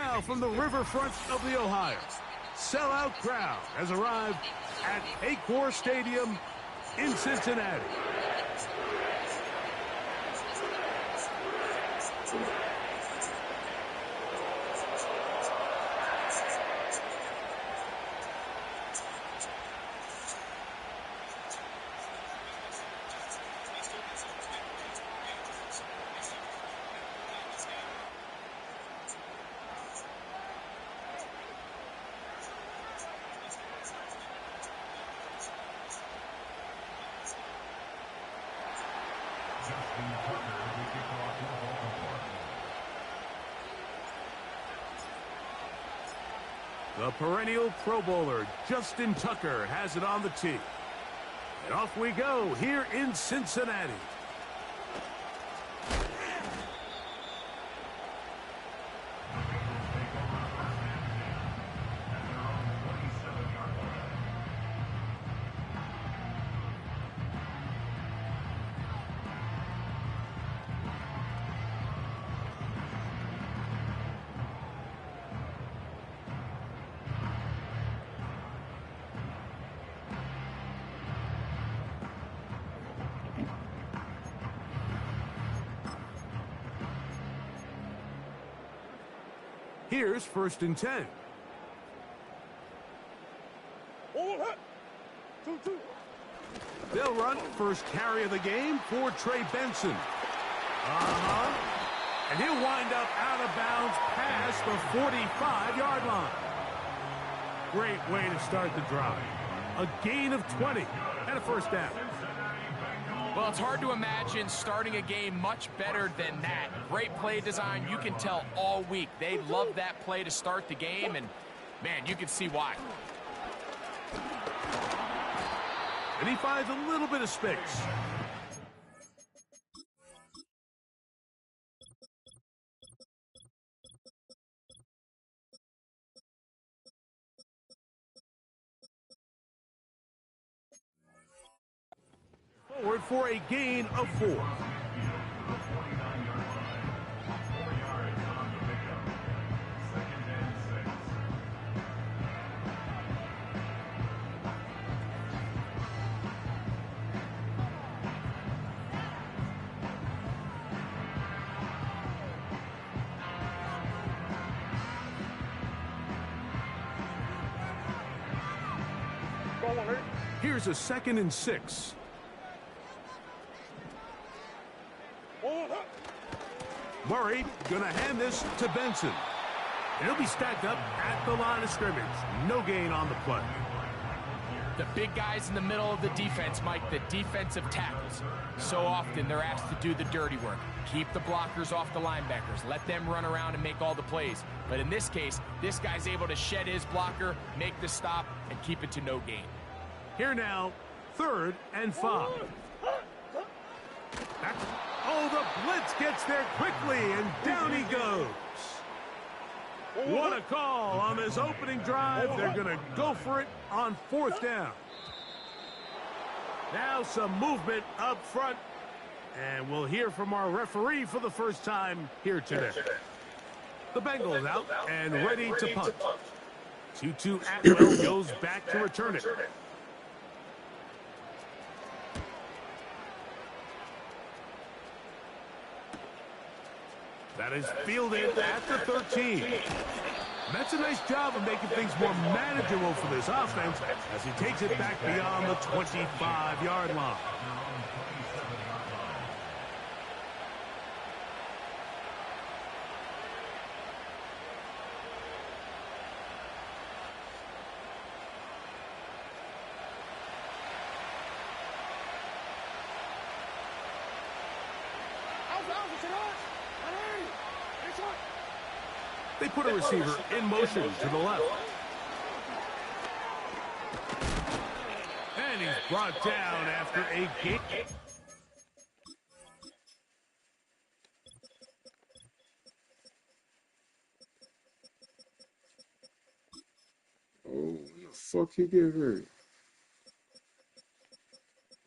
Now from the riverfront of the Ohio, sellout crowd has arrived at Paycor Stadium in Cincinnati. The perennial Pro Bowler, Justin Tucker, has it on the tee. And off we go here in Cincinnati. Here's 1st and 10. They'll run first carry of the game for Trey Benson. And he'll wind up out of bounds past the 45-yard line. Great way to start the drive. A gain of 20 and a 1st down. Well, it's hard to imagine starting a game much better than that. Great play design. You can tell all week they love that play to start the game, and, man, you can see why. And he finds a little bit of space. Forward for a gain of 4. Here's a 2nd and 6. Murray gonna hand this to Benson. And he'll be stacked up at the line of scrimmage. No gain on the play. The big guys in the middle of the defense, Mike, the defensive tackles. So often they're asked to do the dirty work. Keep the blockers off the linebackers. Let them run around and make all the plays. But in this case, this guy's able to shed his blocker, make the stop, and keep it to no gain. Here now, 3rd and 5. Oh, the blitz gets there quickly, and down he goes. What a call on this opening drive. They're going to go for it on 4th down. Now some movement up front, and we'll hear from our referee for the first time here today. The Bengals out and ready to punt. Tutu Atwell goes back to return it. That is fielded at the 13. That's a nice job of making things more manageable for this offense as he takes it back beyond the 25-yard line. They put a receiver in motion to the left. And he's brought down after a kick. Oh, the fuck he get hurt?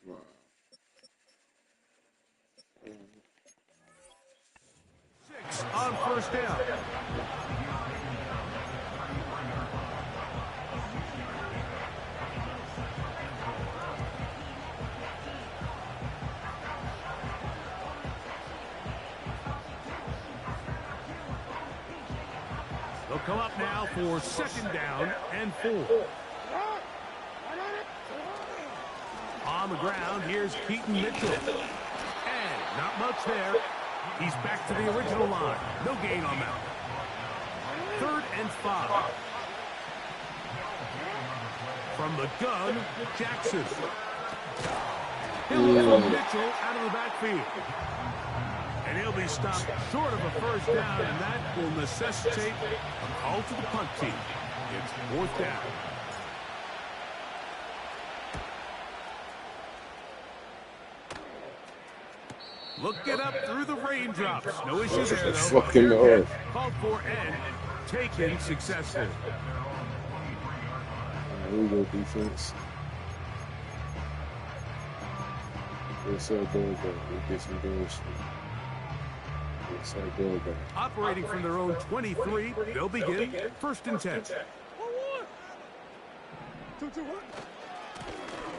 Wow. On 1st down. They'll come up now for 2nd down and 4. On the ground, here's Keaton Mitchell. And not much there. He's back to the original line. No gain on that. 3rd and 5. From the gun, Jackson. He'll look for Mitchell out of the backfield. And he'll be stopped short of a 1st down, and that will necessitate a call to the punt team. It's 4th down. Looking up through the raindrops. No issue there, though. Fucking hard. Called for and taken successful. Here we go, defense. Inside ball back. We get some doors. Inside ball back. Operating from their own 23, they'll begin 1st and 10.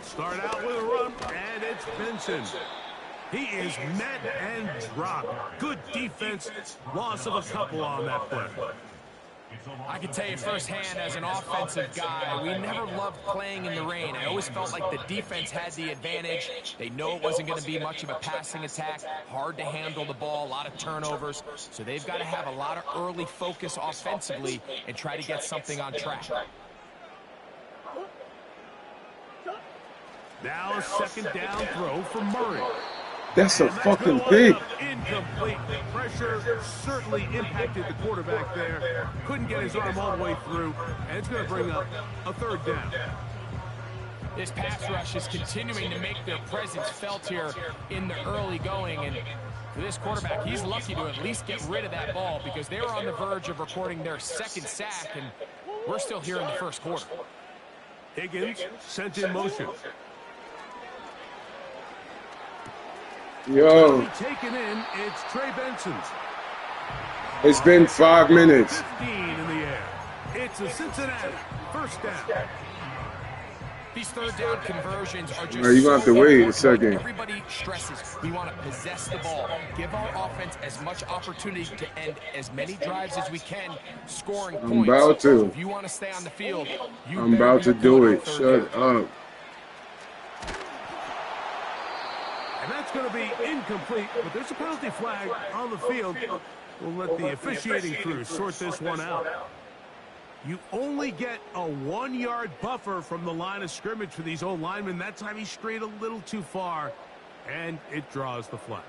Start out with a run, and it's Benson. He is met and dropped. Good defense. Loss of a couple on that play. I can tell you firsthand, as an offensive guy, we never loved playing in the rain. I always felt like the defense had the advantage. They know it wasn't going to be much of a passing attack, hard to handle the ball, a lot of turnovers. So they've got to have a lot of early focus offensively and try to get something on track. Now a 2nd down throw for Murray. That's a fucking big. Incomplete. Pressure certainly impacted the quarterback there. Couldn't get his arm all the way through, and it's going to bring up a 3rd down. This pass rush is continuing to make their presence felt here in the early going, and for this quarterback, he's lucky to at least get rid of that ball because they were on the verge of recording their 2nd sack, and we're still here in the 1st quarter. Higgins sent in motion. Yo, Taken in, it's Trey Benson. it's been 5 minutes. 15 in the air. It's a Cincinnati 1st down. These 3rd down conversions are just You're going to have to wait a second. Everybody stresses we want to possess the ball, give our offense as much opportunity to end as many drives as we can, scoring points. I'm about to. So if you want to stay on the field, I'm about to do it. Shut up. And that's going to be incomplete, but there's a penalty flag on the field. We'll let the officiating crew sort this one out. You only get a 1-yard buffer from the line of scrimmage for these old linemen. That time he strayed a little too far, and it draws the flag.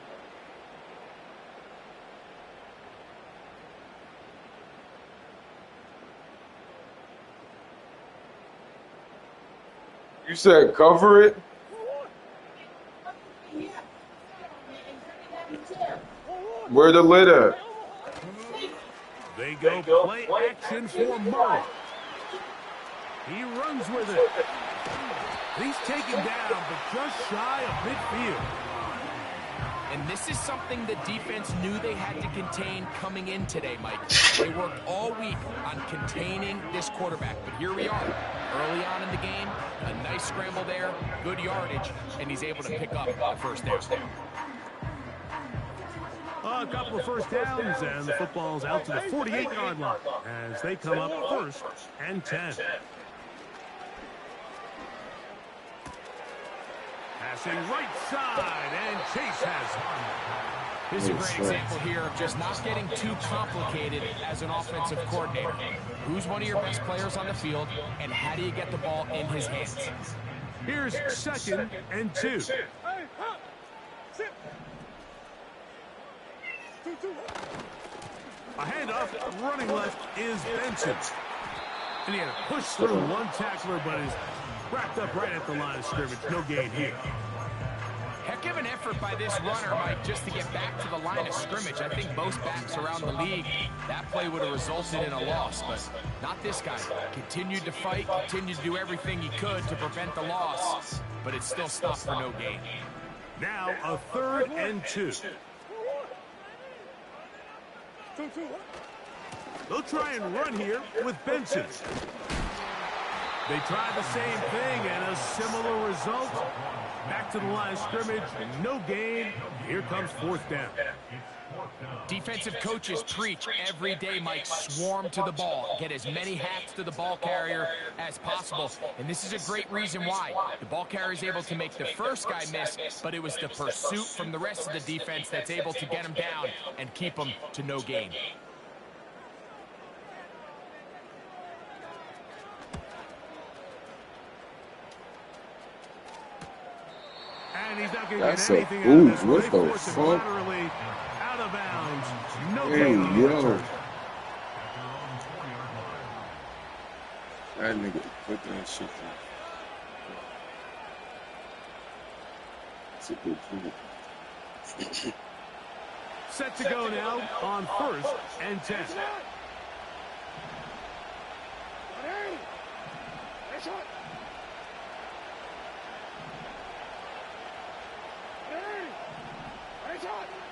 You said cover it? Where the lid at? They go play action for Murray. He runs with it. He's taken down, but just shy of midfield. And this is something the defense knew they had to contain coming in today, Mike. They worked all week on containing this quarterback, but here we are. Early on in the game, a nice scramble there, good yardage, and he's able to pick up a 1st down. A couple of 1st downs, and the football's out to the 48-yard line as they come up 1st and 10. Passing right side, and Chase has it. This is a great example here of just not getting too complicated as an offensive coordinator. Who's one of your best players on the field, and how do you get the ball in his hands? Here's 2nd and 2. A handoff, running left is Benson. And he had to push through one tackler, but is wrapped up right at the line of scrimmage. No gain here. Heck of an effort by this runner, Mike, just to get back to the line of scrimmage. I think most backs around the league, that play would have resulted in a loss, but not this guy. Continued to fight, continued to do everything he could to prevent the loss, but it still stopped for no gain. Now a 3rd and 2. They'll try and run here with Benson. They tried the same thing and a similar result. Back to the line of scrimmage, no gain. Here comes 4th down. Defensive coaches preach every day, Mike, swarm to the ball. Get as many hacks to the ball carrier as possible. And this is a great reason why. The ball carrier is able to make the first guy miss, but it was the pursuit from the rest of the defense that's able to get him down and keep him to no gain. And he's not going to That's get a anything out of this. boost. They What the force him fuck? laterally out of bounds. No Hey, gain on the yo. return. That nigga put that shit down. That's a good play. Set to go now on 1st and 10.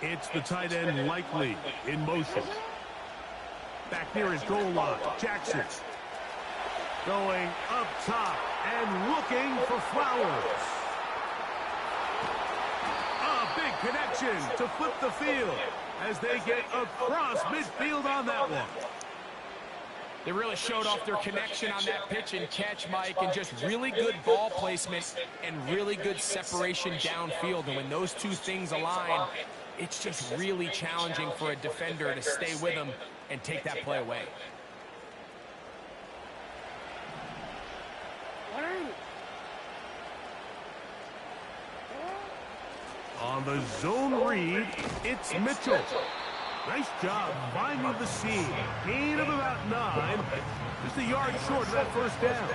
It's the tight end Likely in motion. Back near his goal line, Jackson. Going up top and looking for Flowers. A big connection to flip the field as they get across midfield on that one. They really showed off their connection on that pitch and catch, Mike, and just really good ball placement and really good separation downfield. And when those two things align, it's just really challenging for a defender to stay with them and take that play away. On the zone read, it's Mitchell. Nice job finding the seam. Gain of about 9. Just a yard short of that first down.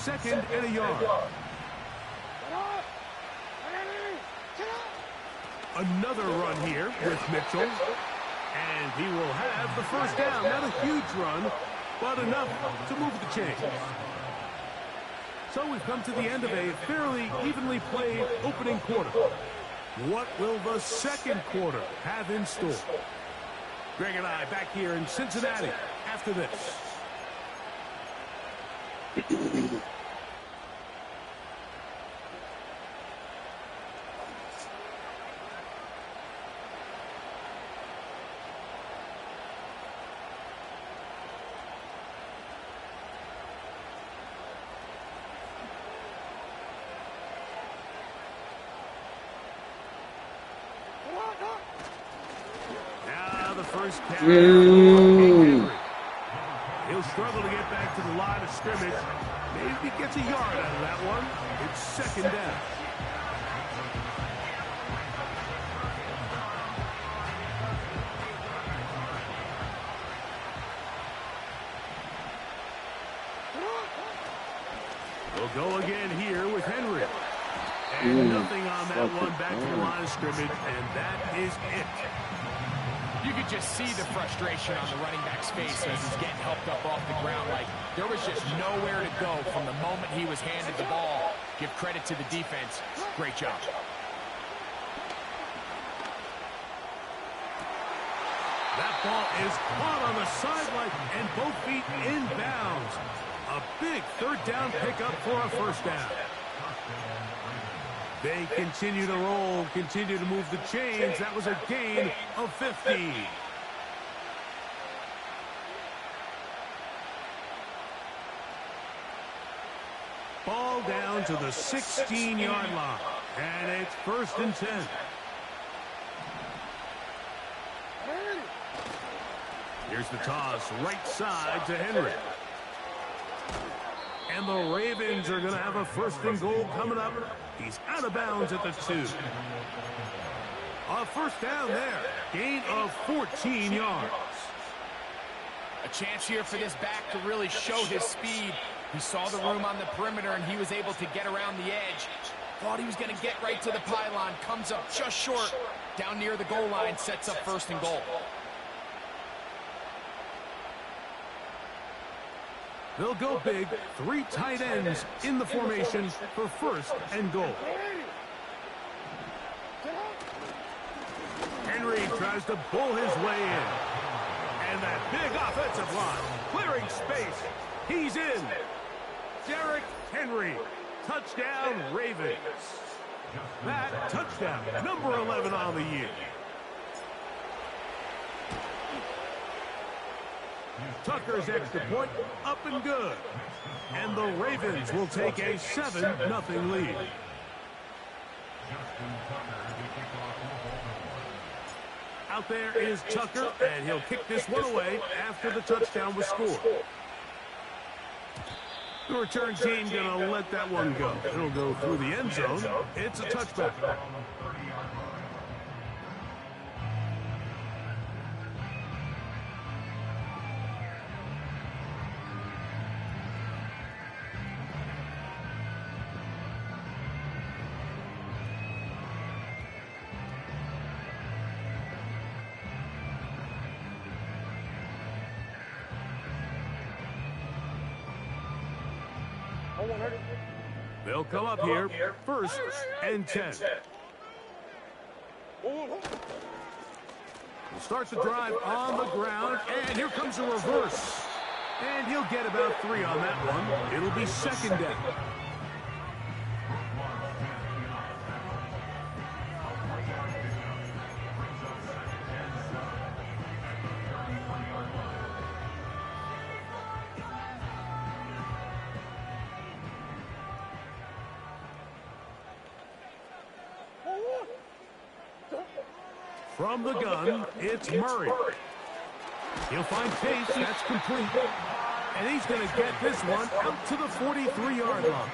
Second and a yard. Another run here with Mitchell. And he will have the first down. Not a huge run, but enough to move the chains. So we've come to the end of a fairly evenly played opening quarter. What will the second quarter have in store? Greg and I back here in Cincinnati after this. Now the first catch. He'll struggle to get back to the line of scrimmage. Maybe he gets a yard out of that one. It's second down. We'll go again here with Henry. And nothing on that one back to the line of scrimmage, and that is it. You could just see the frustration on the running back's face as he's getting helped up off the ground. Like, there was just nowhere to go from the moment he was handed the ball. Give credit to the defense. Great job. That ball is caught on the sideline and both feet inbounds. A big third down pickup for a first down. They continue to roll, continue to move the chains. That was a gain of 50. Ball down to the 16-yard line. And it's 1st and 10. Here's the toss, right side to Henry. And the Ravens are going to have a 1st and goal coming up. He's out of bounds at the 2. A first down there. Gain of 14 yards. A chance here for this back to really show his speed. He saw the room on the perimeter, and he was able to get around the edge. Thought he was going to get right to the pylon. Comes up just short. Down near the goal line, sets up 1st and goal. They'll go big. 3 tight ends in the formation for 1st and goal. Henry tries to pull his way in. And that big offensive line, clearing space. He's in. Derrick Henry. Touchdown, Ravens. That touchdown, number 11 on the year. Tucker's extra point, up and good. And the Ravens will take a 7-0 lead. Out there is Tucker, and he'll kick this one away after the touchdown was scored. The return team going to let that one go. It'll go through the end zone. It's a touchback. They'll come up here, 1st and 10. We'll start the drive on the ground, and here comes a reverse. And he'll get about 3 on that one. It'll be 2nd down. From the gun, it's Murray. He'll find pace. That's complete. And he's going to get this one out to the 43-yard line.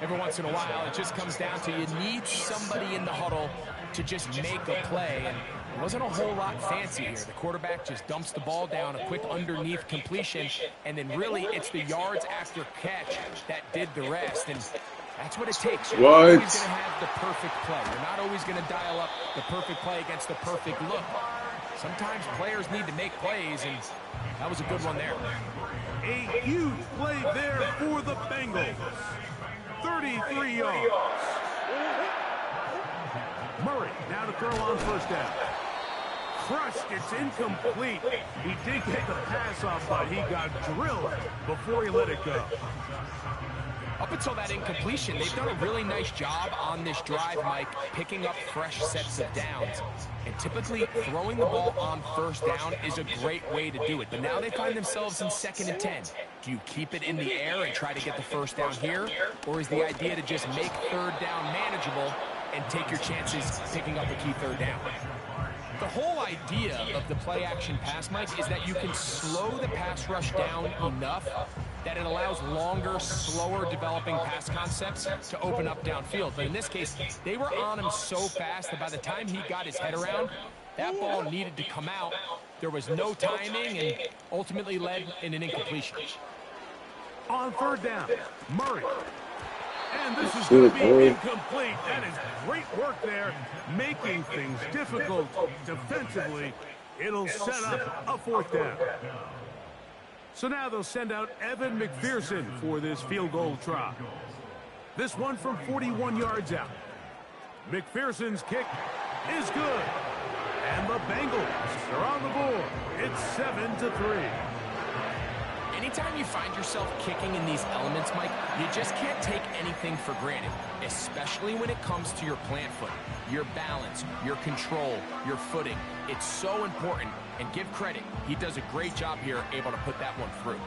Every once in a while, it just comes down to you need somebody in the huddle to just make a play. And it wasn't a whole lot fancy here. The quarterback just dumps the ball down, a quick underneath completion, and then really it's the yards after catch that did the rest. And that's what it takes. You're not always going to have the perfect play. You're not always going to dial up the perfect play against the perfect look. Sometimes players need to make plays, and that was a good one there. A huge play there for the Bengals. 33 yards. Murray now to throw on 1st down. Crushed. It's incomplete. He did get the pass off, but he got drilled before he let it go. Up until that incompletion, they've done a really nice job on this drive, Mike, picking up fresh sets of downs. And typically, throwing the ball on 1st down is a great way to do it. But now they find themselves in 2nd and 10. Do you keep it in the air and try to get the 1st down here? Or is the idea to just make 3rd down manageable and take your chances picking up a key 3rd down? The whole idea of the play-action pass, Mike, is that you can slow the pass rush down enough that it allows longer, slower developing pass concepts to open up downfield. But in this case, they were on him so fast that by the time he got his head around, that ball needed to come out. There was no timing and ultimately led in an incompletion. On 3rd down, Murray. And this is going to be incomplete. That is great work there, making things difficult defensively. It'll set up a 4th down. So now they'll send out Evan McPherson for this field goal try. This one from 41 yards out. McPherson's kick is good. And the Bengals are on the board. It's 7-3. Anytime you find yourself kicking in these elements, Mike, you just can't take anything for granted, especially when it comes to your plant foot, your balance, your control, your footing. It's so important, and give credit. He does a great job here able to put that one through.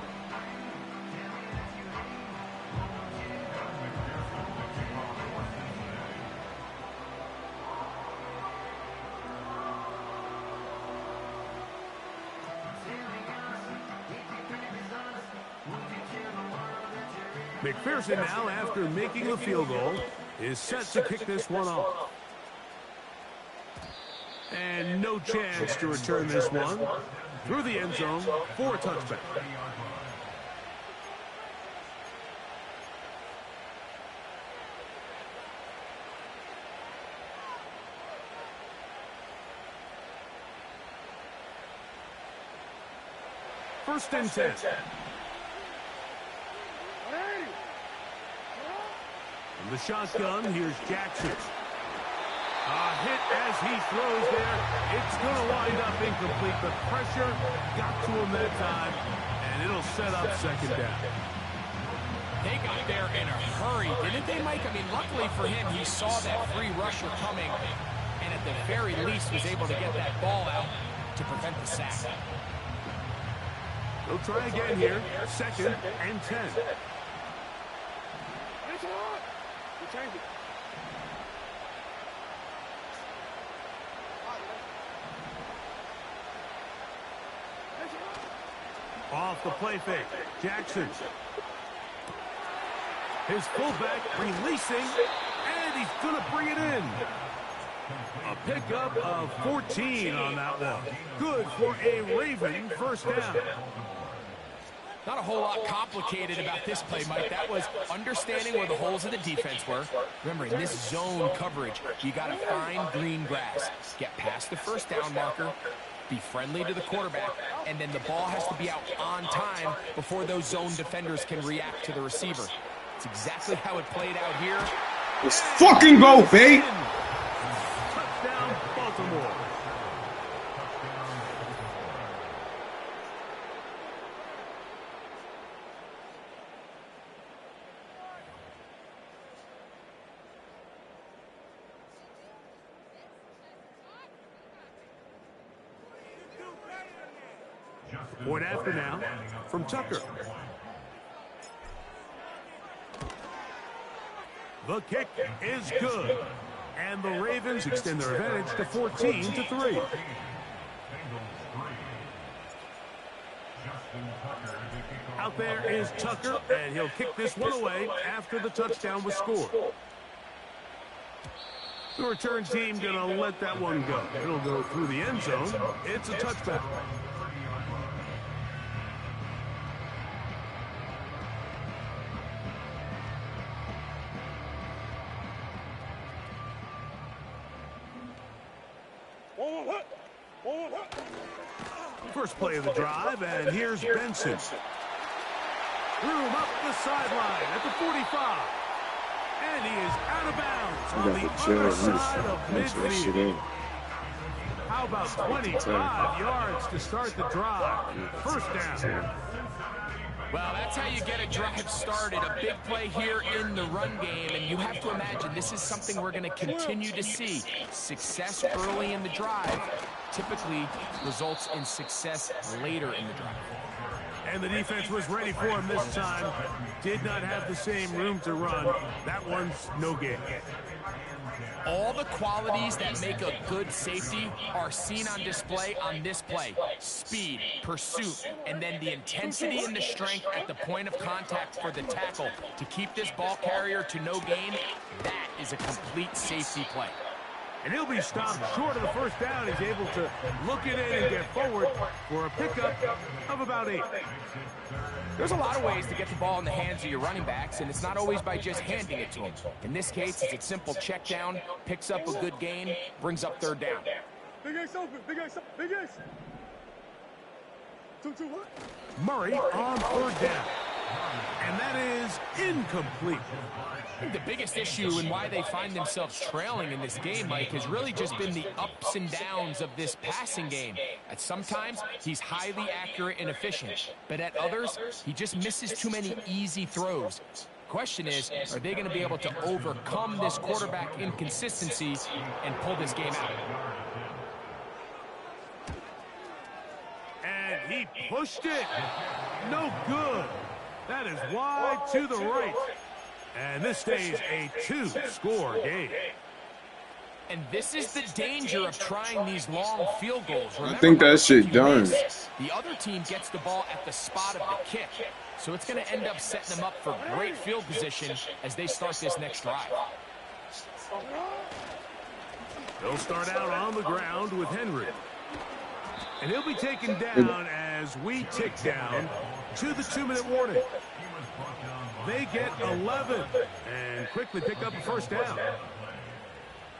McPherson now, after making the field goal, is set to kick this one off. And no chance to return this one through the end zone for a touchback. First and 10. From the shotgun, here's Jackson. Hit as he throws there. It's going to wind up incomplete. The pressure got to him that time, and it'll set up second down. They got there in a hurry, didn't they, Mike? I mean, luckily for him, he saw that free rusher coming, and at the very least was able to get that ball out to prevent the sack. They'll try again here. 2nd and 10. Off the play fake. Jackson. His fullback releasing, and he's going to bring it in. A pickup of 14 on that one. Good for a Raven first down. Not a whole lot complicated about this play, Mike. That was understanding where the holes of the defense were. Remember, in this zone coverage, you got to find green grass. Get past the first down marker, be friendly to the quarterback, and then the ball has to be out on time before those zone defenders can react to the receiver. It's exactly how it played out here. Let's fucking go, babe! Touchdown, Baltimore. Point after now from Tucker. The kick is good. And the Ravens extend their advantage to 14-3. Out there is Tucker, and he'll kick this one away after the touchdown was scored. The return team going to let that one go. It'll go through the end zone. It's a touchback. First play of the drive, and here's Benson. Room up the sideline at the 45. And he is out of bounds on the other side of midfield. How about 25 yards to start the drive? First down. Well, that's how you get a drive started. A big play here in the run game, and you have to imagine this is something we're going to continue to see. Success early in the drive typically results in success later in the drive. And the defense was ready for him this time. Did not have the same room to run. That one's no gain. All the qualities that make a good safety are seen on display on this play. Speed, pursuit, and then the intensity and the strength at the point of contact for the tackle to keep this ball carrier to no gain. That is a complete safety play. And he'll be stopped short of the first down. He's able to look it in and get forward for a pickup of about 8. There's a lot of ways to get the ball in the hands of your running backs, and it's not always by just handing it to them. In this case, it's a simple check down, picks up a good gain, brings up third down. Big Ace open, Big Ace, Big Ace. 2-2 what? Murray on third down. And that is incomplete. I think the biggest issue and why they find themselves trailing in this game, Mike, has really just been the ups and downs of this passing game. At sometimes, he's highly accurate and efficient, but at others, he just misses too many easy throws. Question is, are they going to be able to overcome this quarterback inconsistency and pull this game out? And he pushed it. No good. That is wide to the right. And this stays a 2-score game. And this is the danger of trying these long field goals. Remember, I think that shit done. The other team gets the ball at the spot of the kick. So it's going to end up setting them up for great field position as they start this next drive. They'll start out on the ground with Henry. And he'll be taken down as we tick down to the 2-minute warning. They get 11 and quickly pick up a first down.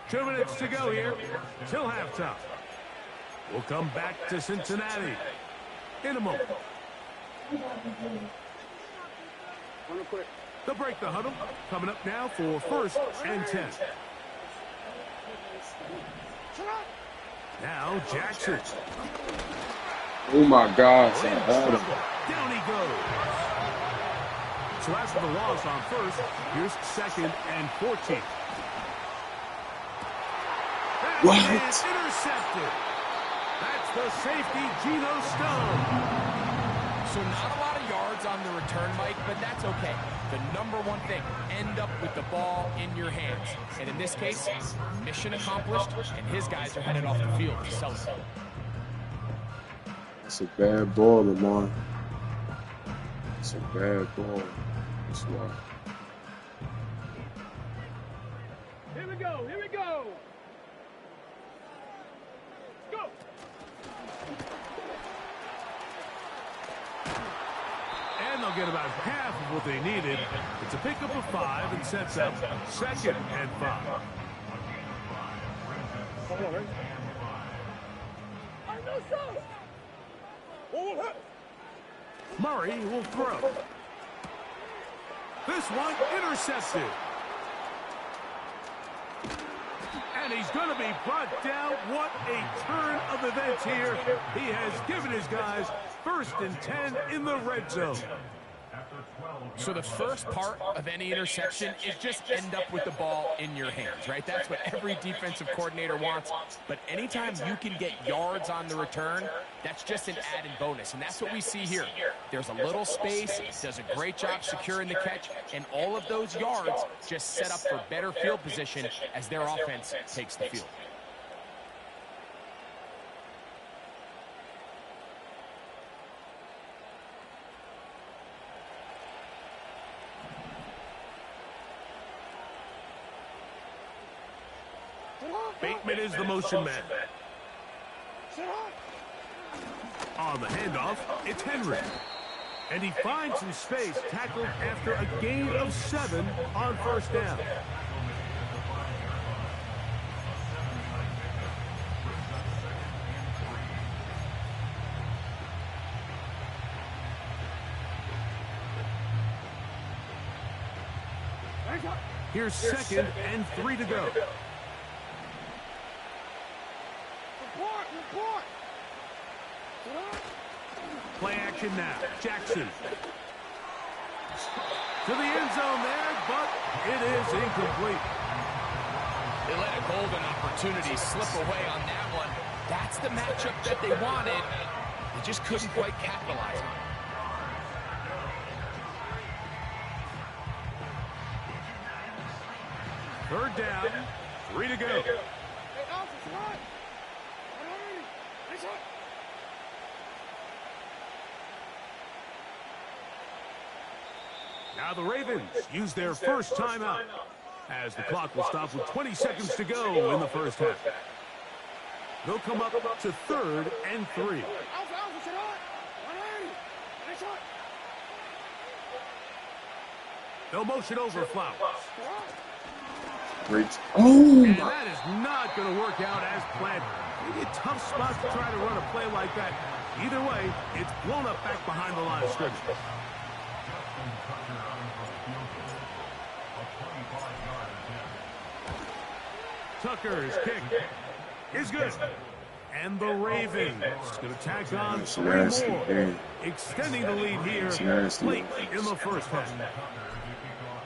2 minutes to go here till halftime. We'll come back to Cincinnati in a moment. They'll break the huddle. Coming up now for 1st and 10. Now Jackson. Oh my gosh, I In had him. trouble. Down he goes. So after the loss on first, here's second and 14. That What? is intercepted. That's the safety, Geno Stone. So not a lot of yards on the return, Mike, but that's okay. The number one thing, end up with the ball in your hands. And in this case, mission accomplished, and his guys are headed off the field to celebrate. It's a bad ball, Lamar. It's a bad ball. That's why. Here we go. Here we go. Go. And they'll get about half of what they needed. It's a pickup of 5 and sets up second and 5. Come on, man. I know so. Oh, Murray will throw. This one intercepted. And he's going to be brought down. What a turn of events here. He has given his guys 1st and 10 in the red zone. So the first part of any interception is just end up with the ball in your hands, right? That's what every defensive coordinator wants. But anytime you can get yards on the return, that's just an added bonus. And that's what we see here. There's a little space, does a great job securing the catch, and all of those yards just set up for better field position as their offense takes the field. Bateman is the motion man. On the handoff, it's Henry. And he finds some space, tackled after a gain of 7 on 1st down. Here's 2nd and 3 to go. report. Play action now. Jackson. To the end zone there, but it is incomplete. They let a golden opportunity slip away on that one. That's the matchup that they wanted. They just couldn't quite capitalize on it. Third down, 3 to go. Now the Ravens use their first timeout as the clock will stop with 20 seconds to go in the first half. They'll come up to 3rd and 3. They'll motion over Flowers. Great. Oh, And that is not going to work out as planned. Maybe a tough spot to try to run a play like that. Either way, it's blown up back behind the line of scrimmage. Tucker's kick is good. And the Ravens going to tack on 3 more, extending the lead here late in the first half.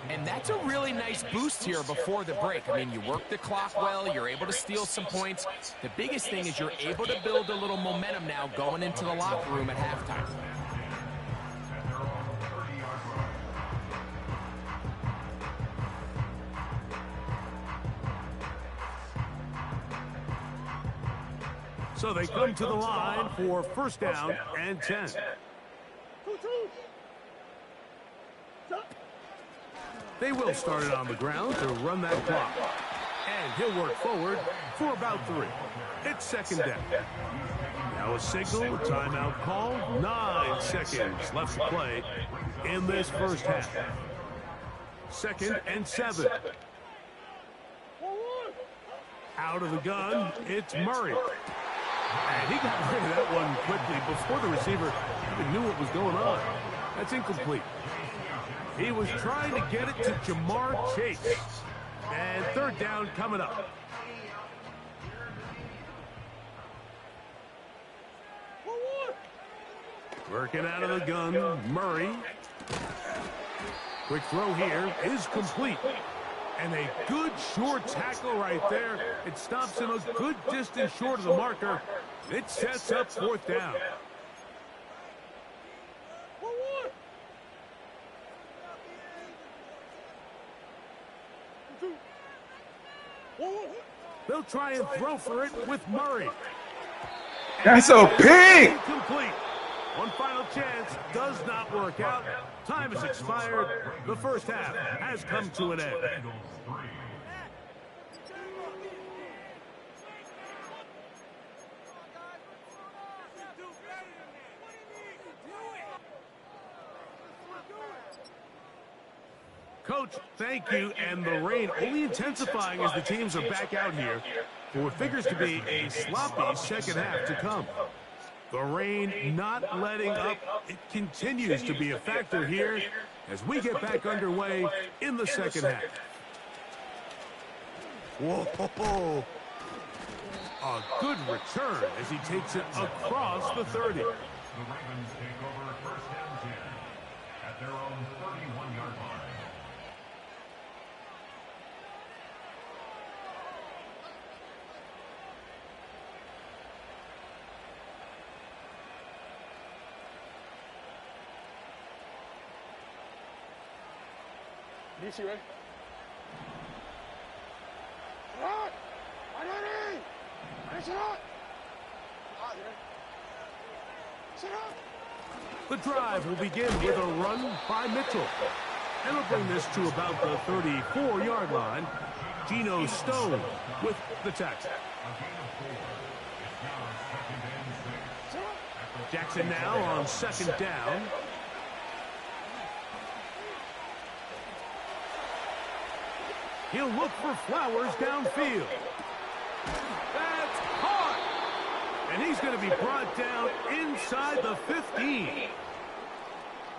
And that's a really nice boost here before the break. I mean, you work the clock well, you're able to steal some points. The biggest thing is you're able to build a little momentum now going into the locker room at halftime. So they come to the line for first down and 10. They will start it on the ground to run that clock. And he'll work forward for about 3. It's second down. Now a signal, a timeout called. 9 seconds left to play in this first half. 2nd and 7. Out of the gun, it's Murray. And he got rid of that one quickly before the receiver even knew what was going on. That's incomplete. He was trying to get it to Jamar Chase. And third down coming up. Working out of the gun, Murray. Quick throw here is complete. And a good short tackle right there. It stops him a good distance short of the marker. It sets up fourth down. They'll try and throw for it with Murray. That's a pick! Incomplete. One final chance does not work out. Time has expired. The first half has come to an end. Coach, thank you. And the rain only intensifying as the teams are back out here for what figures to be a sloppy second half to come. The rain not letting up. It continues to be a factor here as we get back underway in the second half. Whoa. A good return as he takes it across the 30. The Ravens take over first and 10 at their own 31-yard line. DC, ready? Right! Ready! Sit up! Sit up! The drive will begin with a run by Mitchell. And will bring this to about the 34-yard line. Geno Stone with the tackle. Jackson now on second down. He'll look for Flowers downfield. That's caught. And he's going to be brought down inside the 15.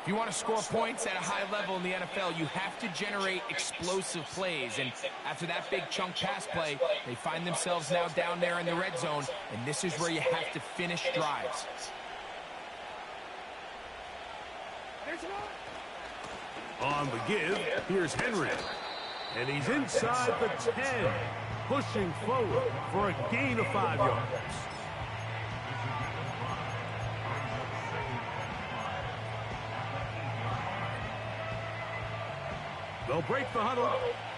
If you want to score points at a high level in the NFL, you have to generate explosive plays. And after that big chunk pass play, they find themselves now down there in the red zone. And this is where you have to finish drives. On the give, here's Henry. And he's inside the 10, pushing forward for a gain of 5 yards. They'll break the huddle.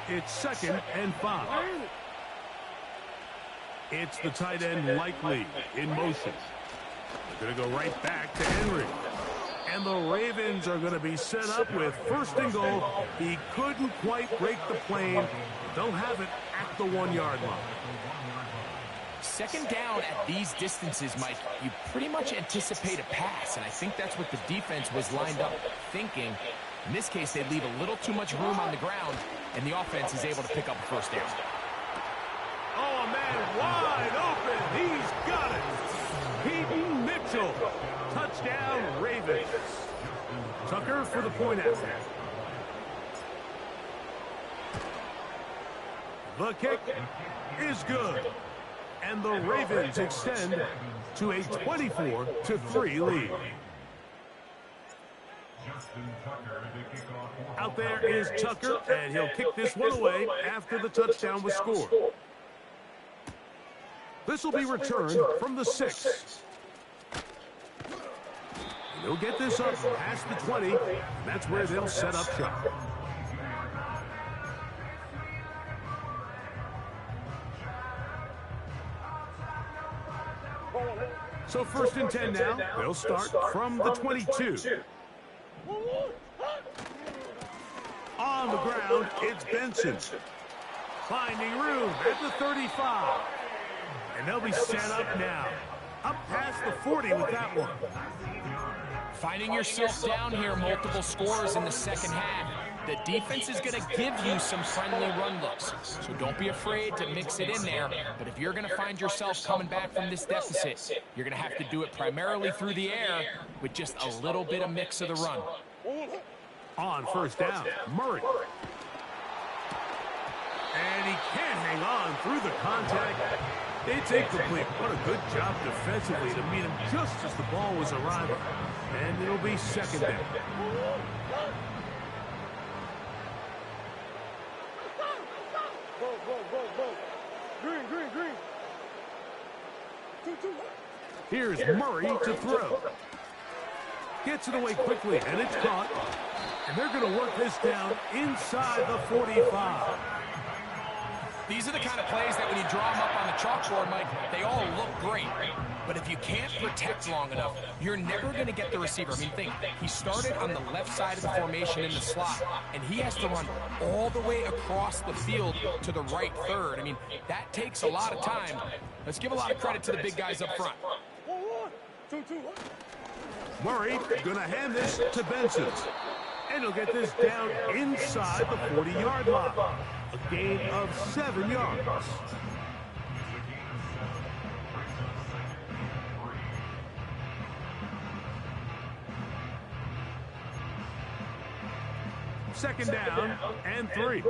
It's 2nd and 5. It's the tight end Likely in motion. They're going to go right back to Henry. And the Ravens are going to be set up with 1st and goal. He couldn't quite break the plane. They'll have it at the 1-yard line. 2nd down at these distances, Mike, you pretty much anticipate a pass, and I think that's what the defense was lined up thinking. In this case, they leave a little too much room on the ground, and the offense is able to pick up a 1st down. Oh, a man wide open. He's got it. Peyton Mitchell. Touchdown, Ravens. Tucker for the point after. The kick is good. And the Ravens extend to a 24-3 lead. Out there is Tucker, and he'll kick this one away after the touchdown was scored. This will be returned from the 6. They'll get this up past the 20. And that's where they'll set up shop. So 1st and 10 now. They'll start from the 22. On the ground, it's Benson. Finding room at the 35. And they'll be set up now. Up past the 40 with that one. Finding yourself down here, multiple scores in the second half. The defense is going to give you some friendly run looks. So don't be afraid to mix it in there. But if you're going to find yourself coming back from this deficit, you're going to have to do it primarily through the air with just a little bit of mix of the run. On 1st down, Murray. And he can't hang on through the contact. It's incomplete. What a good job defensively to meet him just as the ball was arriving. And it'll be second down. Go. Green. 2. Here's Murray to throw. Gets it away quickly, and it's caught. And they're going to work this down inside the 45. These are the kind of plays that when you draw them up on the chalkboard, Mike, they all look great. But if you can't protect long enough, you're never going to get the receiver. I mean, think, he started on the left side of the formation in the slot, and he has to run all the way across the field to the right third. I mean, that takes a lot of time. Let's give a lot of credit to the big guys up front. 2. Murray going to hand this to Benson. And he'll get this down inside the 40-yard line. A gain of 7 yards. Second down and 3.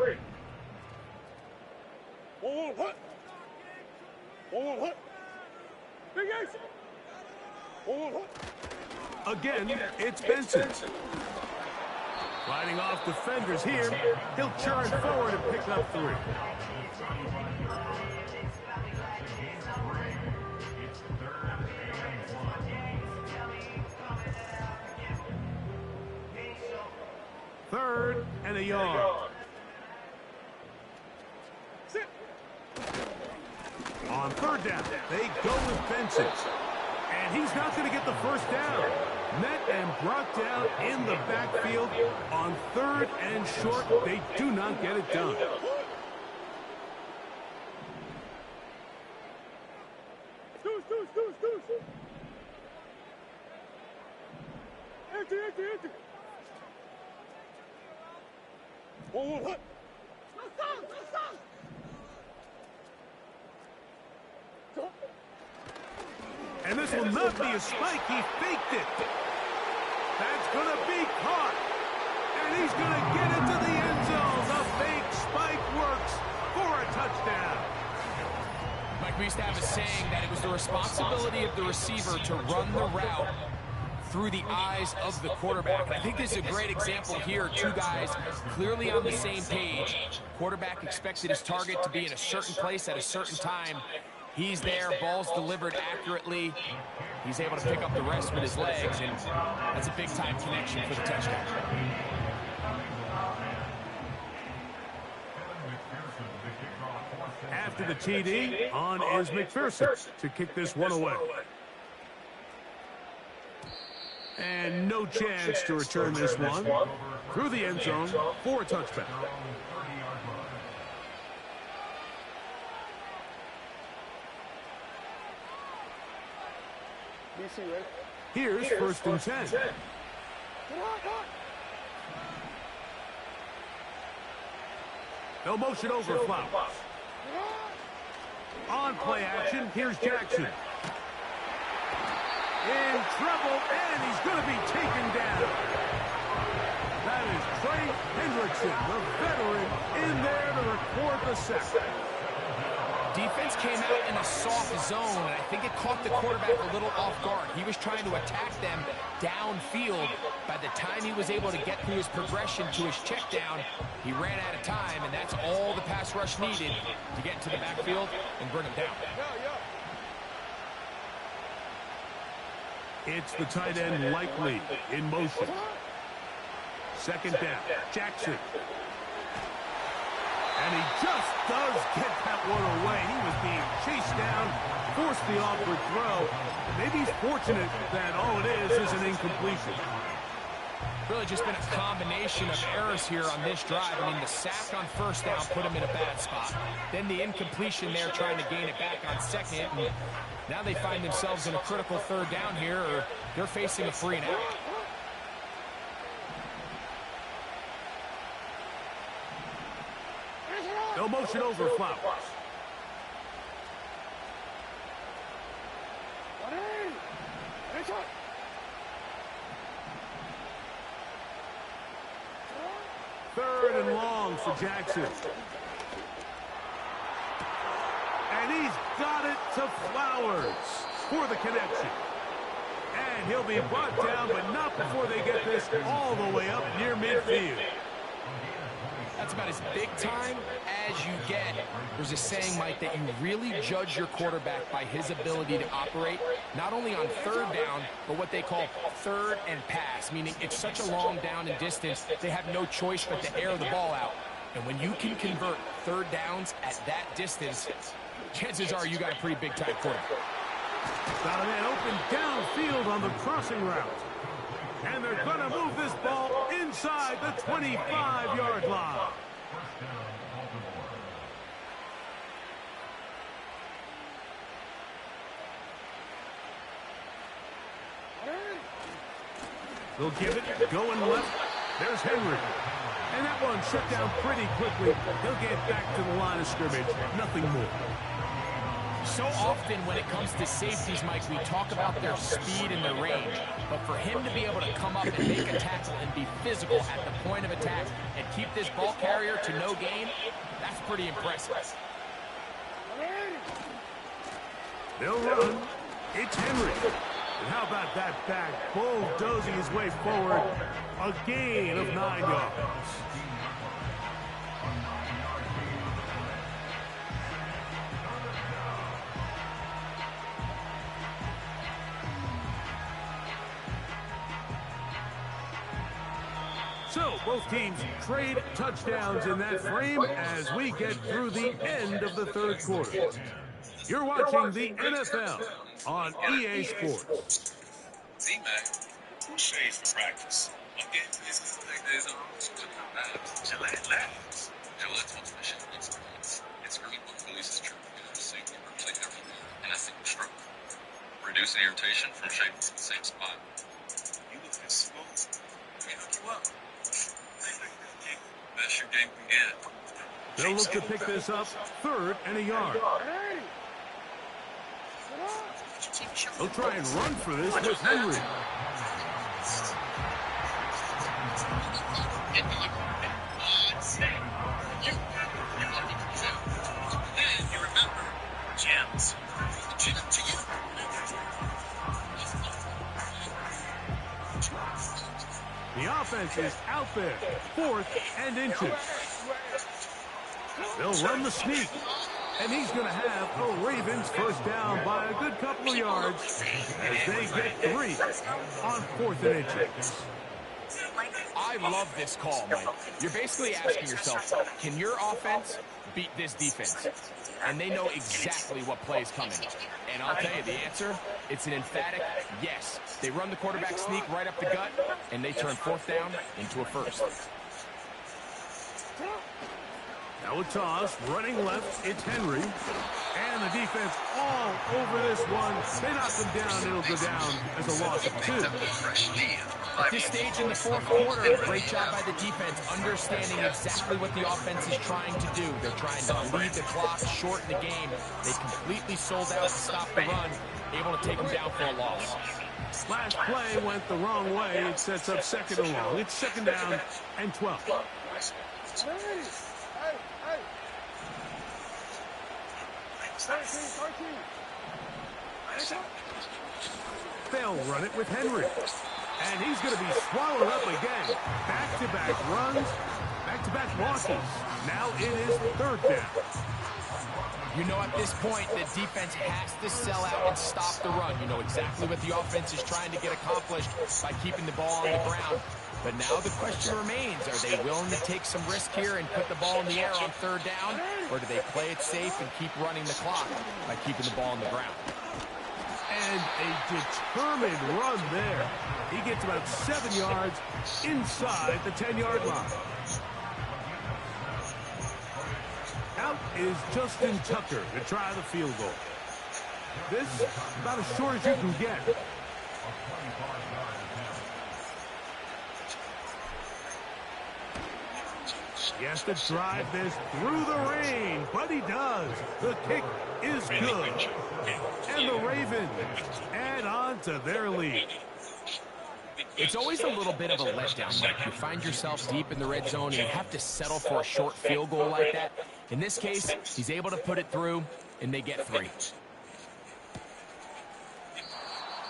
Again, it's Benson. Riding off defenders here, he'll churn forward and pick up 3. Third and a yard. On third down, they go with Benson. And he's not going to get the first down. Met and brought down in the backfield on third and short. They do not get it done. Empty. And this will not be a spike. He faked it. That's going to be caught. And he's going to get into the end zone. The fake spike works for a touchdown. Mike, we used to have a saying that it was the responsibility of the receiver to run the route through the eyes of the quarterback. And I think this is a great example here. Two guys clearly on the same page. Quarterback expected his target to be in a certain place at a certain time. He's there, ball's delivered accurately. He's able to pick up the rest with his legs, and that's a big-time connection for the touchdown. After the TD, on is McPherson to kick this one away. And no chance to return this one through the end zone for a touchback. Here's first and 10. No motion over Flowers. On play action, here's Jackson. In trouble, and he's going to be taken down. That is Trey Hendrickson, the veteran, in there to record the sack. Defense came out in a soft zone, and I think it caught the quarterback a little off guard. He was trying to attack them downfield. By the time he was able to get through his progression to his check down, he ran out of time, and that's all the pass rush needed to get into the backfield and bring him down. It's the tight end Likely in motion. Second down, Jackson. And he just does get that one away. He was being chased down, forced the awkward throw. Maybe he's fortunate that all it is an incompletion. Really just been a combination of errors here on this drive. I mean, the sack on first down put him in a bad spot. Then the incompletion there trying to gain it back on second. And now they find themselves in a critical third down here, or they're facing a 3 and out. No motion over Flowers. Third and long for Jackson. And He's got it to Flowers for the connection. And he'll be brought down, but not before they get this all the way up near midfield. That's about as big time as you get. There's a saying, Mike, that you really judge your quarterback by his ability to operate, not only on third down, but what they call third and pass, meaning it's such a long down and distance, they have no choice but to air the ball out. And when you can convert third downs at that distance, chances are you got a pretty big-time quarterback. Got a man open downfield on the crossing route. And they're going to move this ball inside the 25-yard line. They'll give it, going left. There's Henry. And that one shut down pretty quickly. He'll get back to the line of scrimmage. Nothing more. So often when it comes to safeties, Mike, we talk about their speed and their range. But for him to be able to come up and make a tackle and be physical at the point of attack and keep this ball carrier to no gain, that's pretty impressive. They'll run. It's Henry. And how about that back bulldozing his way forward? A gain of 9 yards. So, both teams trade touchdowns in that frame as we get through the end of the third quarter. You're watching the NFL on EA Sports. Z-Mac, who shades for practice? What game is this? 3 days on, Gillette Labs. Gillette talks my shit once a month. It's green book releases true safety, protect everything, and I think stroke. Reducing irritation from shaving from the same spot. You looking smooth. Let me hook you up. Best your game can get. They'll look to pick this up, 3rd and a yard. They'll try and run for this with Henry. And you remember, gems. Gem to you. The offense is out there, 4th and inches. They'll run the sneak. And he's going to have a Ravens first down by a good couple of yards as they get 3 on 4th and inches. I love this call, Mike. You're basically asking yourself, can your offense beat this defense? And they know exactly what play is coming. And I'll tell you the answer, it's an emphatic yes. They run the quarterback sneak right up the gut, and they turn 4th down into a first. Now a toss, running left, it's Henry. And the defense all over this one. They knock him down, it'll go down as a loss of 2. At this stage in the 4th quarter, great job by the defense, understanding exactly what the offense is trying to do. They're trying to lead the clock, shorten the game. They completely sold out to stop the run, able to take them down for a loss. Last play went the wrong way. It sets up 2nd and long. It's 2nd down and 12. They'll run it with Henry. And he's going to be swallowed up again. Back-to-back runs, back-to-back losses. Now it is 3rd down. You know at this point, the defense has to sell out and stop the run. You know exactly what the offense is trying to get accomplished by keeping the ball on the ground. But now the question remains, are they willing to take some risk here and put the ball in the air on 3rd down? Or do they play it safe and keep running the clock by keeping the ball on the ground? And a determined run there. He gets about 7 yards inside the 10-yard line. Out is Justin Tucker to try the field goal. This about as short as you can get. He has to drive this through the rain, but he does. The kick is good. And the Ravens add on to their lead. It's always a little bit of a letdown, Mike. You find yourself deep in the red zone and you have to settle for a short field goal like that. In this case, he's able to put it through. and they get 3.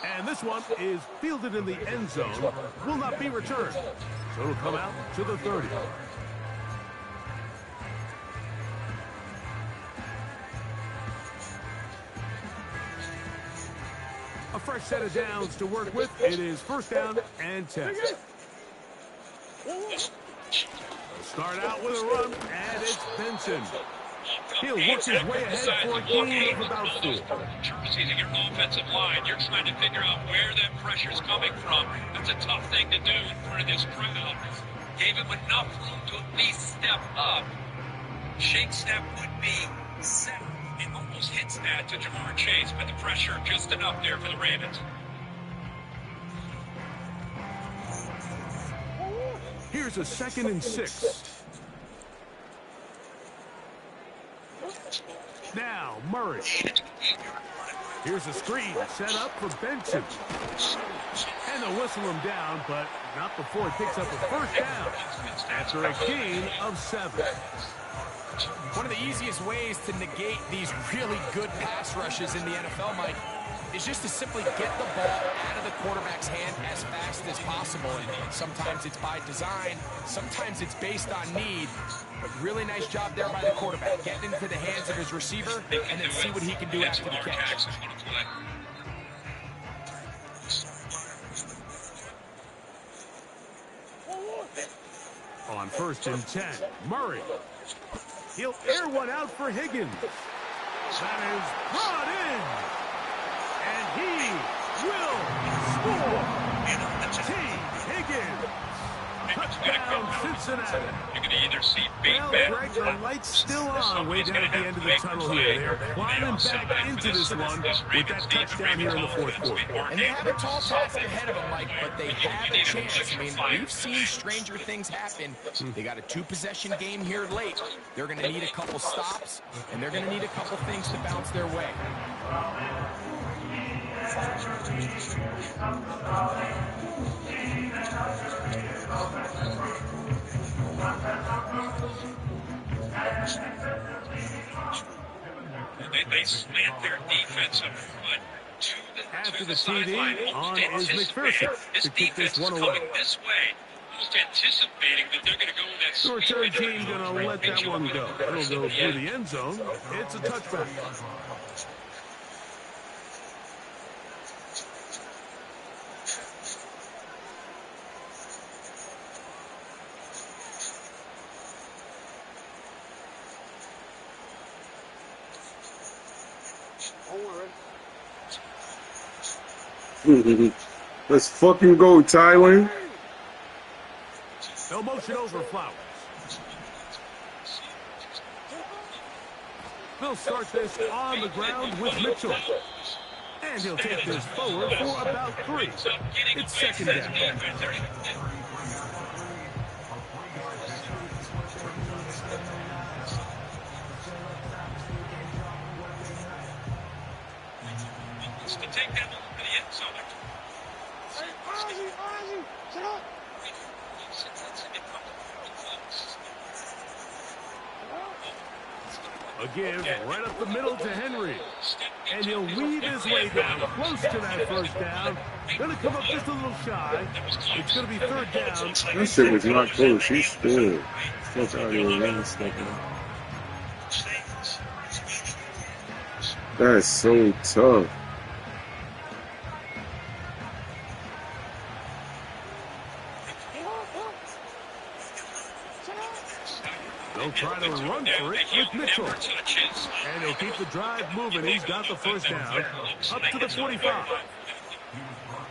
And this one is fielded in the end zone, will not be returned. So it'll come out to the 30. A fresh set of downs to work with. It is first down and 10. Start out with a run, and it's Benson. He'll work his way ahead for a gain of about 4. Jerseys in your offensive line, you're trying to figure out where that pressure's coming from. That's a tough thing to do in front of this crowd. Gave him enough room to at least step up. Shake step would be set. It almost hits that to Jamar Chase, but the pressure just enough there for the Ravens. Here's a 2nd and 6. Now, Murray. Here's a screen set up for Benson. And they'll whistle him down, but not before it picks up a first down after a gain of 7. One of the easiest ways to negate these really good pass rushes in the NFL, Mike, is just to simply get the ball out of the quarterback's hand as fast as possible. And sometimes it's by design, sometimes it's based on need. But really nice job there by the quarterback. Get into the hands of his receiver and then see what he can do after the catch. On 1st and 10, Murray. He'll air one out for Higgins. That is brought in. And he will score. T. Higgins. Touchdown, Cincinnati. You're going to either see Well, Greg, the light's still on way down at the end of the tunnel here. They're climbing back into this one with that touchdown here in the 4th quarter. And they have a tall task ahead of them, Mike, but they have a chance. I mean, we've seen stranger things happen. They got a 2-possession game here late. They're going to need a couple stops, and they're going to need a couple things to bounce their way. They slant their defensive foot After to the the sideline. TD, on is McPherson This to kick defense this is one coming away. this way, almost anticipating that they're going to go with that The return speed. team going to let that one go. It'll go through the end zone. It's a touchback. Let's fucking go, Tyler. No motion over Flowers. They'll start this on the ground with Mitchell. And he'll take this forward for about 3. It's 2nd down. To take that to the end zone. Again, right up the middle to Henry. And he'll weave his way down close to that first down. Going to come up just a little shy. It's going to be 3rd down. That shit was not close. He stood. Fuck out of here, man. That's so tough. They'll try to run for it with Mitchell. And he'll keep the drive moving. He's got the first down up to the 45.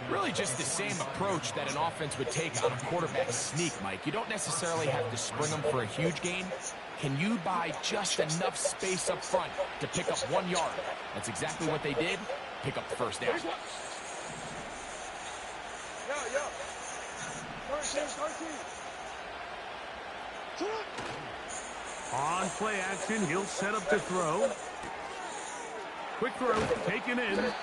Really just the same approach that an offense would take on a quarterback sneak, Mike. You don't necessarily have to spring them for a huge gain. Can you buy just enough space up front to pick up 1 yard? That's exactly what they did. Pick up the first down. On play action, he'll set up to throw. Quick throw, taken in.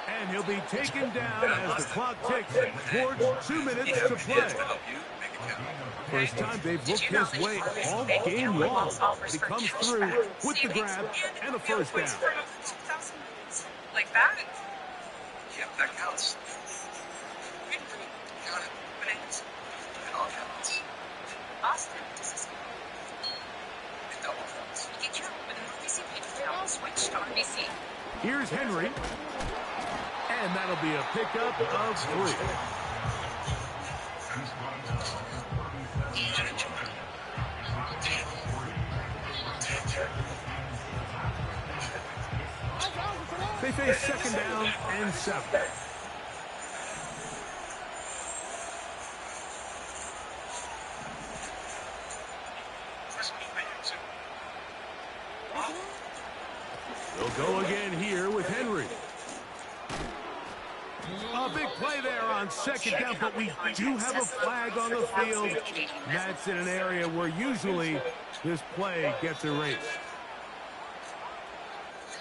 And he'll be taken down as the clock ticks towards 2 minutes to play. First time they've looked his way all game long. He comes through with the grab and a first down. Like that? Yeah, that counts. Got it. It all counts. Austin, this is it double counts. Get your with an RBC page account switch to RBC. Here's Henry. And that'll be a pickup of 3. They face second down and 7. They'll go again here with Henry. A big play there on second down, but we do have a flag on the field. That's in an area where usually this play gets erased.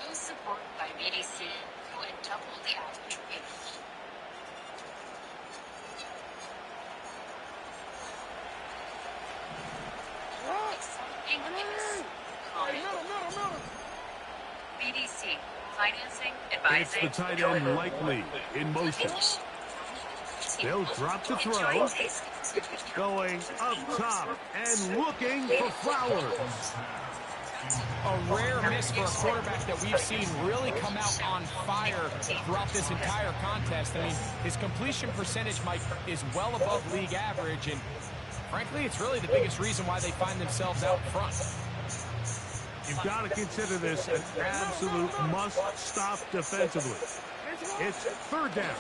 Co-support by BDC, who had double the average rate. BDC, financing, advising. It's the tight end likely in motion. They'll drop the throw. Going up top and looking for Flowers. A rare miss for a quarterback that we've seen really come out on fire throughout this entire contest. I mean, his completion percentage, Mike, is well above league average, and frankly, it's really the biggest reason why they find themselves out front. You've got to consider this an absolute must-stop defensively. It's third down.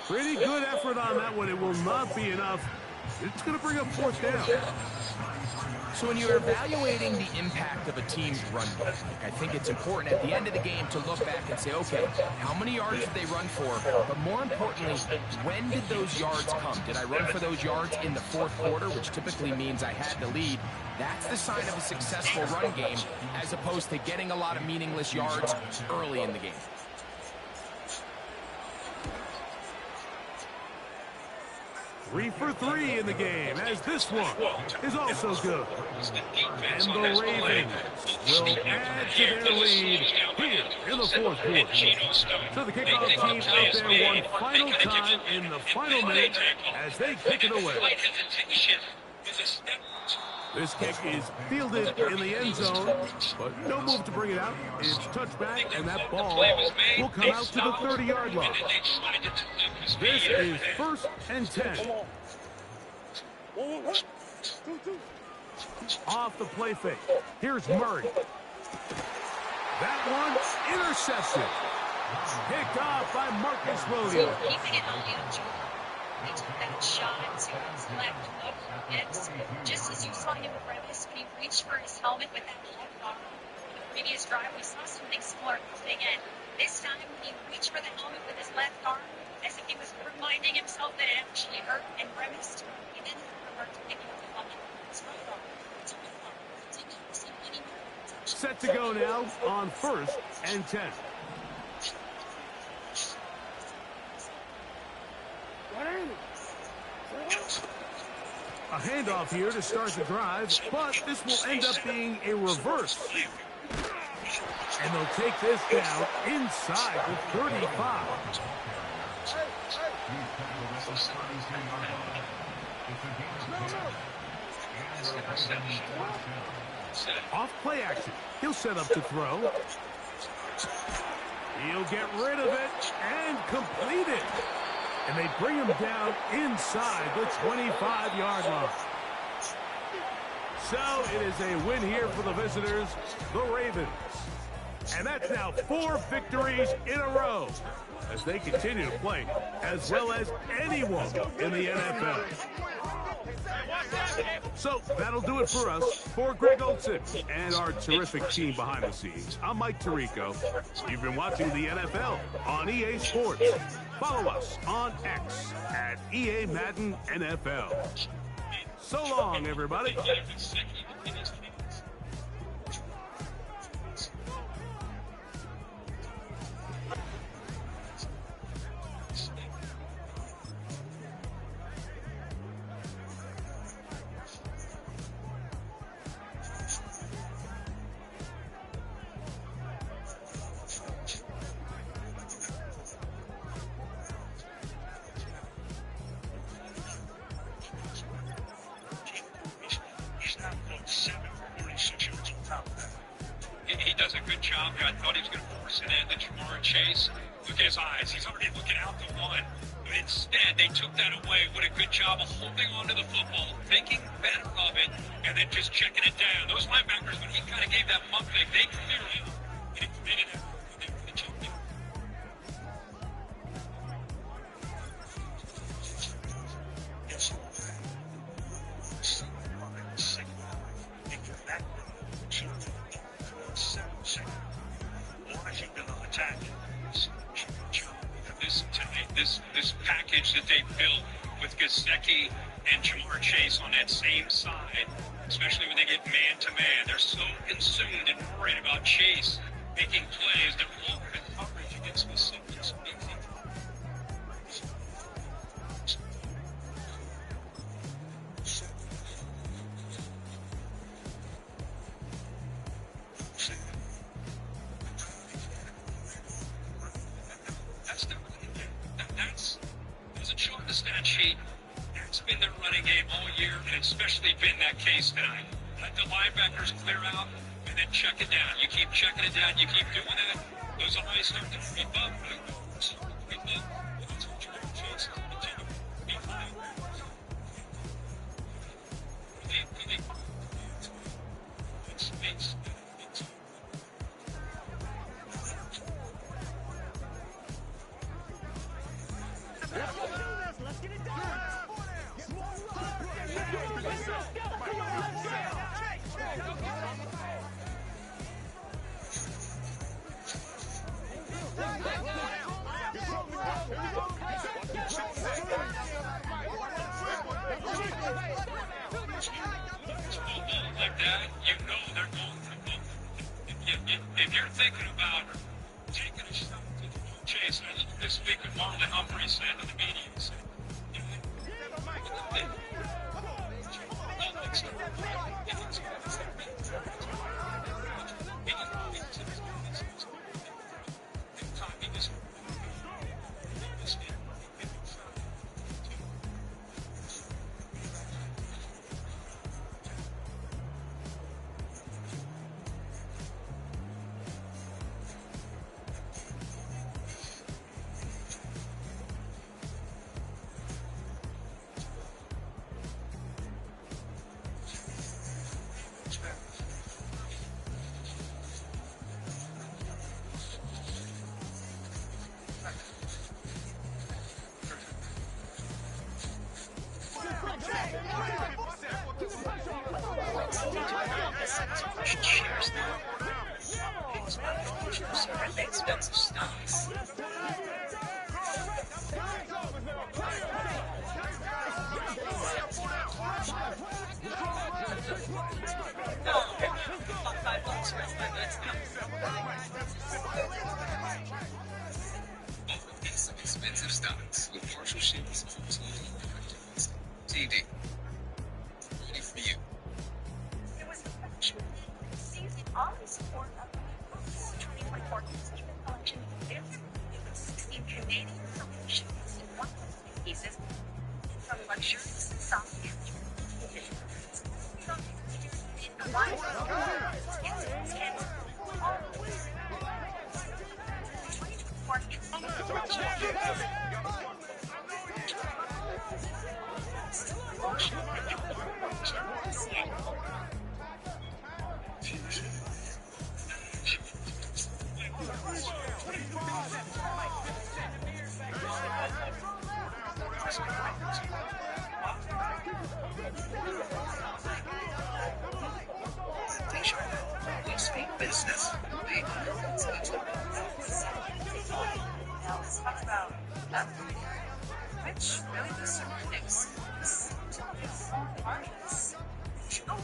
Pretty good effort on that one. It will not be enough. It's going to bring up fourth down. So when you're evaluating the impact of a team's run game, I think it's important at the end of the game to look back and say, okay, how many yards did they run for? But more importantly, when did those yards come? Did I run for those yards in the fourth quarter, which typically means I had the lead? That's the sign of a successful run game, as opposed to getting a lot of meaningless yards early in the game. 3 for 3 in the game, as this one is also good. And the Ravens will add to their lead here in the fourth quarter. So the kickoff team out there one final time in the final minute as they kick it away. This kick is fielded in the end zone, but no move to bring it out. It's touchback, and that ball will come out to the 30-yard line. This is 1st and 10. Off the play fake. Here's Murray. That one intercepted. Picked off by Marcus Williams. Keeping it on you, he took that shot to his left hook. And just as you saw him premise, he reached for his helmet with that left arm. In the previous drive, we saw something similar coming in. This time, he reached for the helmet with his left arm, as if he was reminding himself that it actually hurt and premised. He didn't revert to picking up the helmet with his right arm. It's a good arm. Didn't receive any more attention. Set to go now on 1st and 10. A handoff here to start the drive, but this will end up being a reverse. And they'll take this down inside the 35. Off play action. He'll set up to throw. He'll get rid of it and complete it. And they bring him down inside the 25-yard line. So it is a win here for the visitors, the Ravens. And that's now 4 victories in a row as they continue to play as well as anyone in the NFL. So that'll do it for us. For Greg Olson and our terrific team behind the scenes, I'm Mike Tirico. You've been watching the NFL on EA Sports. Follow us on X at EA Madden NFL. So long, everybody. I thought he was going to force it in to Jamar Chase. Look at his eyes. He's already looking out to one. But instead, they took that away. What a good job of holding onto the football, thinking better of it, and then just checking it down. Those linebackers, when he kind of gave that mug thing, they cleared it. And he committed it. They checked it. This package that they built with Gesicki and Jamar Chase on that same side, especially when they get man-to-man, they're so consumed and worried about Chase making plays. They're lower in coverage against specific. Especially been that case tonight. Let the linebackers clear out and then check it down. You keep checking it down. You keep doing that. Those eyes start to creep up. Let's get it done. Like that, you know they're going to go. If you're thinking about taking a shot to Chase, I looked this week with Marlon Humphrey said to the media, he said, shares now. It's about futures are the expensive stocks. Some expensive stocks with partial shares TD. Ready for you. It was received in all the support of the 2024 consumer collection. It was 16 Canadian solutions in 150 pieces from luxurious and soft management. In the line business. Now let's talk about which really the surroundings. Markets. Oh,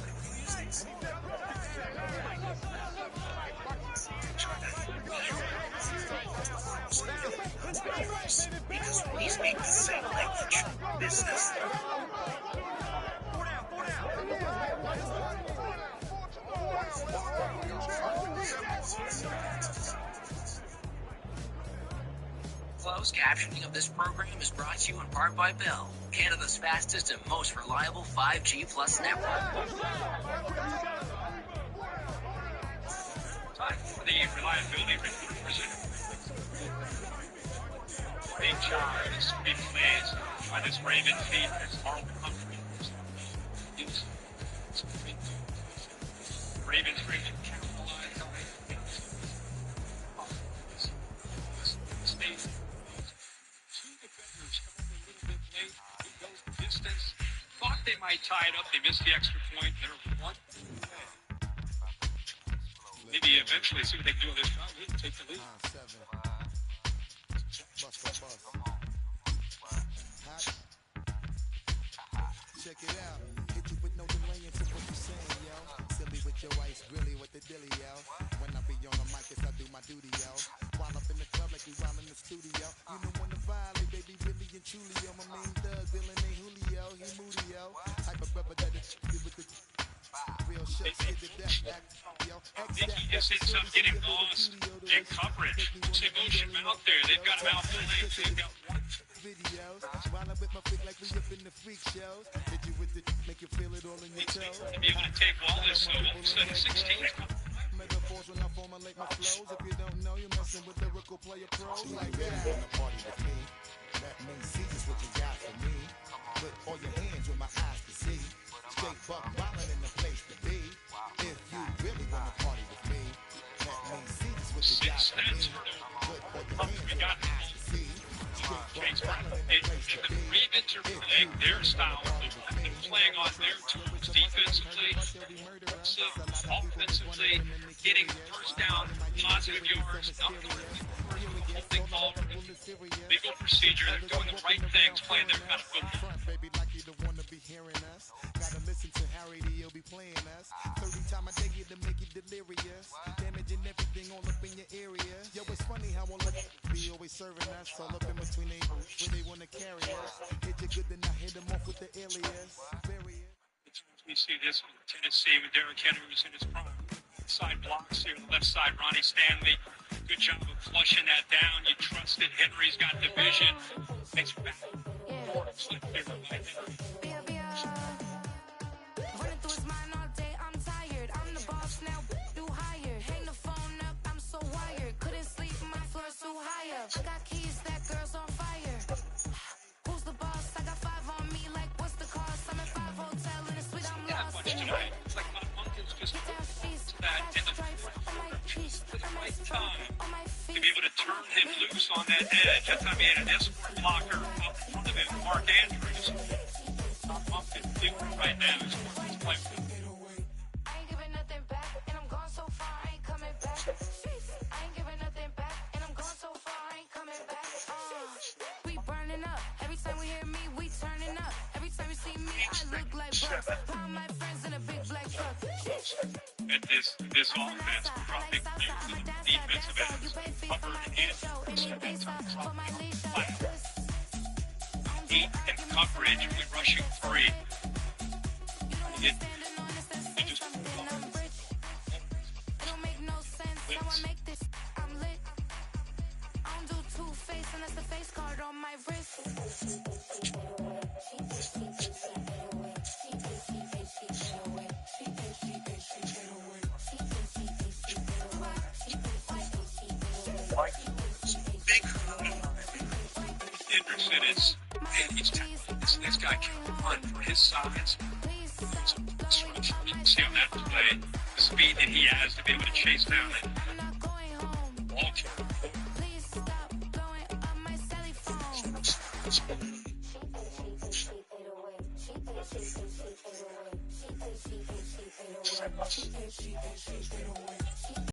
because we speak the same language. Business. Closed captioning of this program is brought to you in part by Bell, Canada's fastest and most reliable 5G plus network. Time for the Security, reliability, represented. Big job, this big plays by this Raven defense. All comfortable. Ravens ready to capitalize on it. Stay. Two defenders coming a little bit late. Who goes the distance? Thought they might tie it up. They missed the extra point. They're one. Maybe eventually see what they can do on this drive. We'll take the lead. Check it out. Hit you with no delay into what you saying, yo. Silly with your ice, really with the dilly, yo. When I be on the mic, I do my duty, yo. While up in the club like we while in the studio. You know when to violate, baby, really and truly, yo. My main thug, Dylan ain't Julio, he moody, yo. Type of brother that is with the real shit, get the death act, yo. Mickey just ends up getting lost in coverage. Same motion out there. They've got him out the lanes. They've got one. Videos, while I'm with my freak like we up in the freak shows. Hit you with it, make you feel it all in your toes. To be able to take Wallace, so all of a sudden 16. Metaphors when I formulate my flows. If you don't know, you're messing with lyrical player pros like that. Wanna party with me? That means see just what you got for me. Put all your hands with my eyes to see. Straight buck wildin' in the place to be. If you really wanna party with me, that means see just what you got for me. Put all your hands with my eyes to see. If the Ravens are playing their style, and playing on their terms defensively, offensively, getting first down, positive yards, not going to holding ball, legal procedure, they're doing the right things, playing their kind of football. Baby, like you don't wanna be hearing us. Gotta listen to Harry, he'll be playing us. 30 times a day to make you delirious. Damaging everything all up in your area. Yo, it's funny how all of be always serving us. All up in between they where they wanna carry us. Hit you good, then I hit them off with the alias. We see this in Tennessee with Derrick Henry who's in his prime. Side blocks here on the left side, Ronnie Stanley. Good job of flushing that down. You trust that Henry's got the vision. Makes back. Slip there by Henry. Running through his mind all day, I'm tired. I'm the boss now, do higher. Hang the phone up, I'm so wired. Couldn't sleep, my floor's too high up. I got keys, that girl's on fire. Who's the boss? I got 5 on me, like what's the cost? I'm at 5 hotel in a suite, I'm lost. It's like my uncle's just that in the right time to be able to turn him loose on that edge. That time he had an escort blocker out in front of him, Mark Andrews. Right now, he's playing. I ain't giving nothing back, and I'm gone so far, I ain't coming back. I ain't giving nothing back, and I'm gone so far, I ain't coming back. We burning up. Every time we hear me, we turning up. Every time you see me, I look like Bucks. Pound my friends in a big black truck. At this offense, dropping things to the defensive end, covered and 8 in coverage, we rushing 3. It just the face card on my wrist. Big Hendrickson is, man, this guy can run for his size. See on that play, the speed that he has to be able to chase down it. Ball